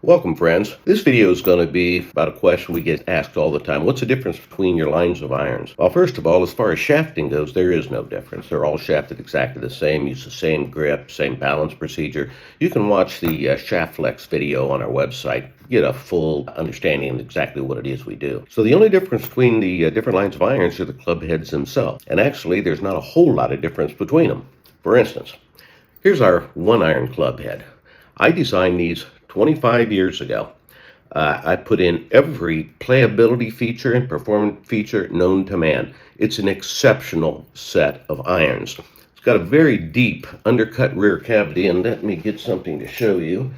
Welcome, friends. This video is going to be about a question we get asked all the time. What's the difference between your lines of irons? Well, first of all, as far as shafting goes, there is no difference. They're all shafted exactly the same, use the same grip, same balance procedure. You can watch the Shaft Flex video on our website, get a full understanding of exactly what it is we do. So the only difference between the different lines of irons are the club heads themselves. And actually, there's not a whole lot of difference between them. For instance, here's our one iron club head. I designed these 25 years ago. I put in every playability feature and performance feature known to man. It's an exceptional set of irons. It's got a very deep undercut rear cavity, and let me get something to show you.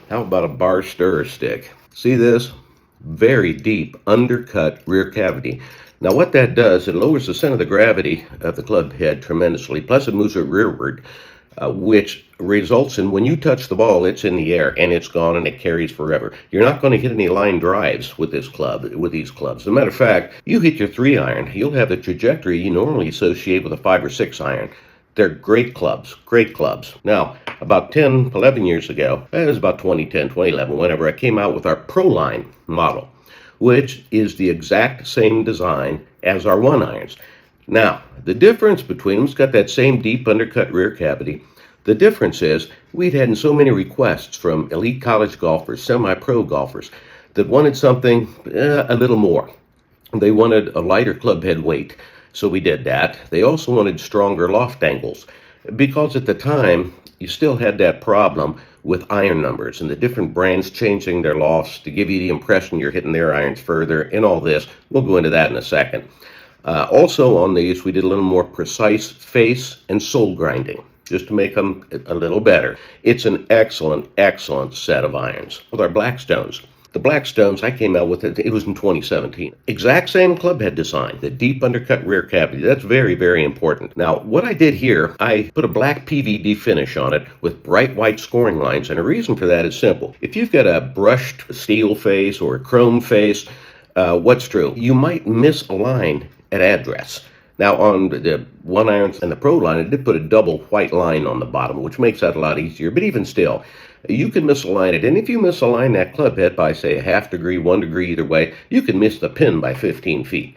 How about a bar stirrer stick? See this? Very deep undercut rear cavity. Now what that does, it lowers the center of the gravity of the club head tremendously, plus it moves it rearward, which results in when you touch the ball, it's in the air and it's gone and it carries forever. You're not going to hit any line drives with these clubs. As a matter of fact, you hit your 3-iron, you'll have the trajectory you normally associate with a 5 or 6 iron. They're great clubs, great clubs. Now, about 10, 11 years ago, it was about 2010, 2011, whenever I came out with our Proline model, which is the exact same design as our 1-irons. Now, the difference between them, it's got that same deep undercut rear cavity. The difference is we'd had so many requests from elite college golfers, semi-pro golfers, that wanted something a little more. They wanted a lighter club head weight, so we did that. They also wanted stronger loft angles, because at the time, you still had that problem with iron numbers and the different brands changing their lofts to give you the impression you're hitting their irons further and all this. We'll go into that in a second. Also on these, we did a little more precise face and sole grinding, just to make them a little better. It's an excellent, excellent set of irons. With our Blackstones. The Blackstones, I came out with it was in 2017. Exact same club head design, the deep undercut rear cavity. That's very, very important. Now, what I did here, I put a black PVD finish on it with bright white scoring lines, and the reason for that is simple. If you've got a brushed steel face or a chrome face, what's true? You might miss a line at address. Now on the 1-irons and the Proline, I did put a double white line on the bottom, which makes that a lot easier, but even still, you can misalign it, and if you misalign that club head by, say, a ½ degree, 1 degree, either way, you can miss the pin by 15 feet.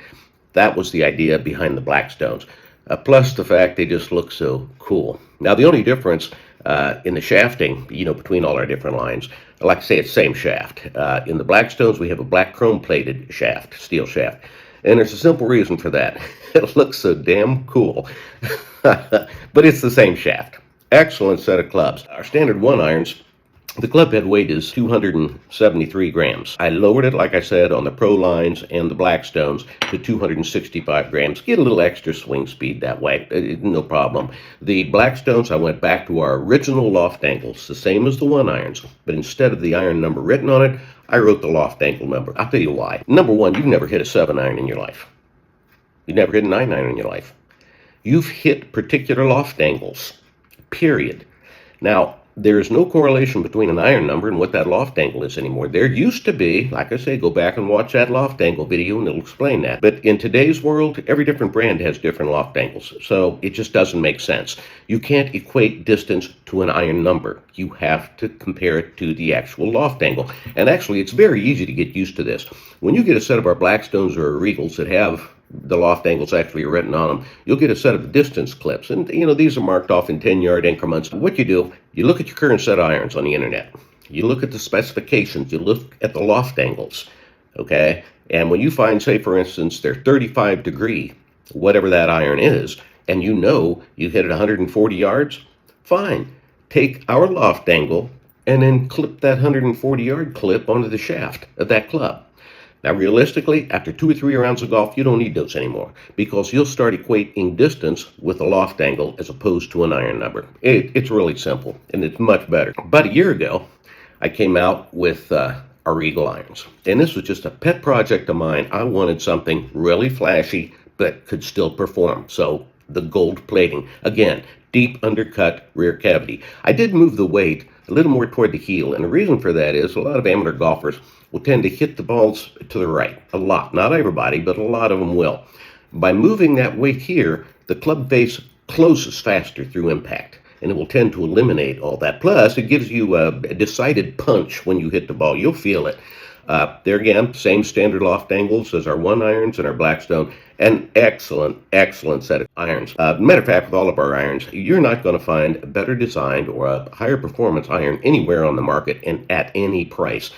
That was the idea behind the Blackstones, plus the fact they just look so cool. Now the only difference in the shafting, between all our different lines, like I say, it's the same shaft. In the Blackstones, we have a black chrome plated shaft, steel shaft. And there's a simple reason for that. It looks so damn cool. But it's the same shaft. Excellent set of clubs. Our standard 1-irons, the club head weight is 273 grams. I lowered it, like I said, on the Prolines and the Blackstones to 265 grams. Get a little extra swing speed that way. No problem. The Blackstones, I went back to our original loft angles, the same as the 1-irons. But instead of the iron number written on it, I wrote the loft angle number. I'll tell you why. Number one, you've never hit a 7-iron in your life. You've never hit a 9-iron in your life. You've hit particular loft angles, period. Now, there's no correlation between an iron number and what that loft angle is anymore. There used to be, like I say, go back and watch that loft angle video and it'll explain that. But in today's world, every different brand has different loft angles. So it just doesn't make sense. You can't equate distance to an iron number. You have to compare it to the actual loft angle. And actually, it's very easy to get used to this. When you get a set of our Blackstones or Regals that have the loft angles actually written on them, you'll get a set of distance clips. And, these are marked off in 10-yard increments. What you do, you look at your current set of irons on the internet. You look at the specifications. You look at the loft angles, okay? And when you find, say, for instance, they're 35 degree, whatever that iron is, and you hit it 140 yards, fine. Take our loft angle and then clip that 140-yard clip onto the shaft of that club. Now, realistically, after 2 or 3 rounds of golf, you don't need those anymore because you'll start equating distance with a loft angle as opposed to an iron number. It's really simple, and it's much better. About a year ago, I came out with our Regal irons, and this was just a pet project of mine. I wanted something really flashy but could still perform. So the gold plating, again, deep undercut rear cavity. I did move the weight a little more toward the heel, and the reason for that is a lot of amateur golfers will tend to hit the balls to the right. A lot. Not everybody, but a lot of them will. By moving that weight here, the club face closes faster through impact. and it will tend to eliminate all that. Plus, it gives you a decided punch when you hit the ball. You'll feel it. There again, same standard loft angles as our 1-irons and our Blackstone. An excellent, excellent set of irons. Matter of fact, with all of our irons, you're not going to find a better designed or a higher performance iron anywhere on the market and at any price.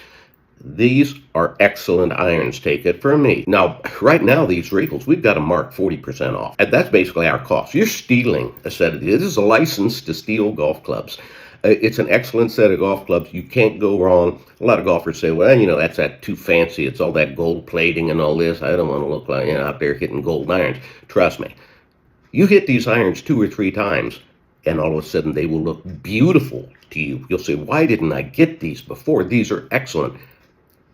These are excellent irons, take it from me. Now, right now, these Regals, we've got them marked 40% off. And that's basically our cost. You're stealing a set of these. This is a license to steal golf clubs. It's an excellent set of golf clubs. You can't go wrong. A lot of golfers say, well, that's that too fancy. It's all that gold plating and all this. I don't want to look like, out there hitting gold irons. Trust me. You hit these irons 2 or 3 times, and all of a sudden they will look beautiful to you. You'll say, why didn't I get these before? These are excellent.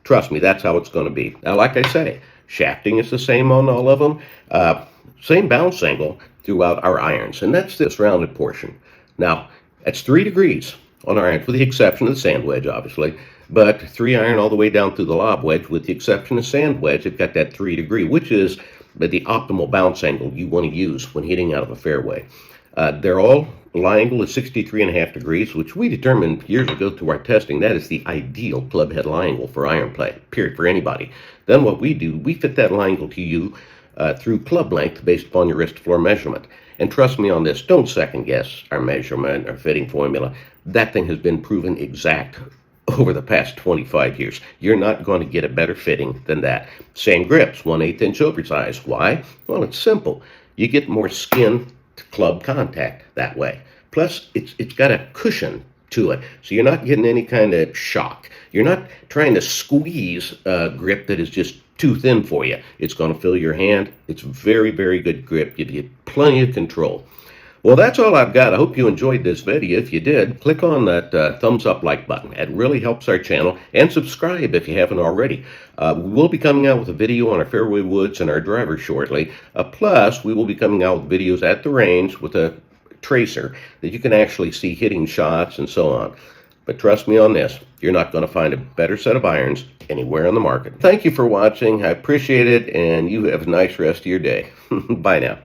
Trust me, that's how it's going to be. Now, like I say, shafting is the same on all of them. Same bounce angle throughout our irons, and that's this rounded portion. Now, that's 3 degrees on our irons, with the exception of the sand wedge, obviously. But 3-iron all the way down through the lob wedge, with the exception of sand wedge, it's got that 3 degree, which is the optimal bounce angle you want to use when hitting out of a fairway. They're all lie angle is 63.5 degrees, which we determined years ago through our testing. That is the ideal club head lie angle for iron play, period, for anybody. Then what we do, we fit that lie angle to you through club length based upon your wrist floor measurement. And trust me on this, don't second guess our measurement, our fitting formula. That thing has been proven exact over the past 25 years. You're not going to get a better fitting than that. Same grips, 1/8 inch oversized. Why? Well, it's simple. You get more skin to club contact that way. Plus, it's got a cushion to it, so you're not getting any kind of shock. You're not trying to squeeze a grip that is just too thin for you. It's going to fill your hand. It's very, very good grip. You get plenty of control. Well, that's all I've got. I hope you enjoyed this video. If you did, click on that thumbs up like button. It really helps our channel. And subscribe if you haven't already. We will be coming out with a video on our fairway woods and our driver shortly. Plus, we will be coming out with videos at the range with a tracer that you can actually see hitting shots and so on. But trust me on this, you're not going to find a better set of irons anywhere on the market. Thank you for watching. I appreciate it, and you have a nice rest of your day. Bye now.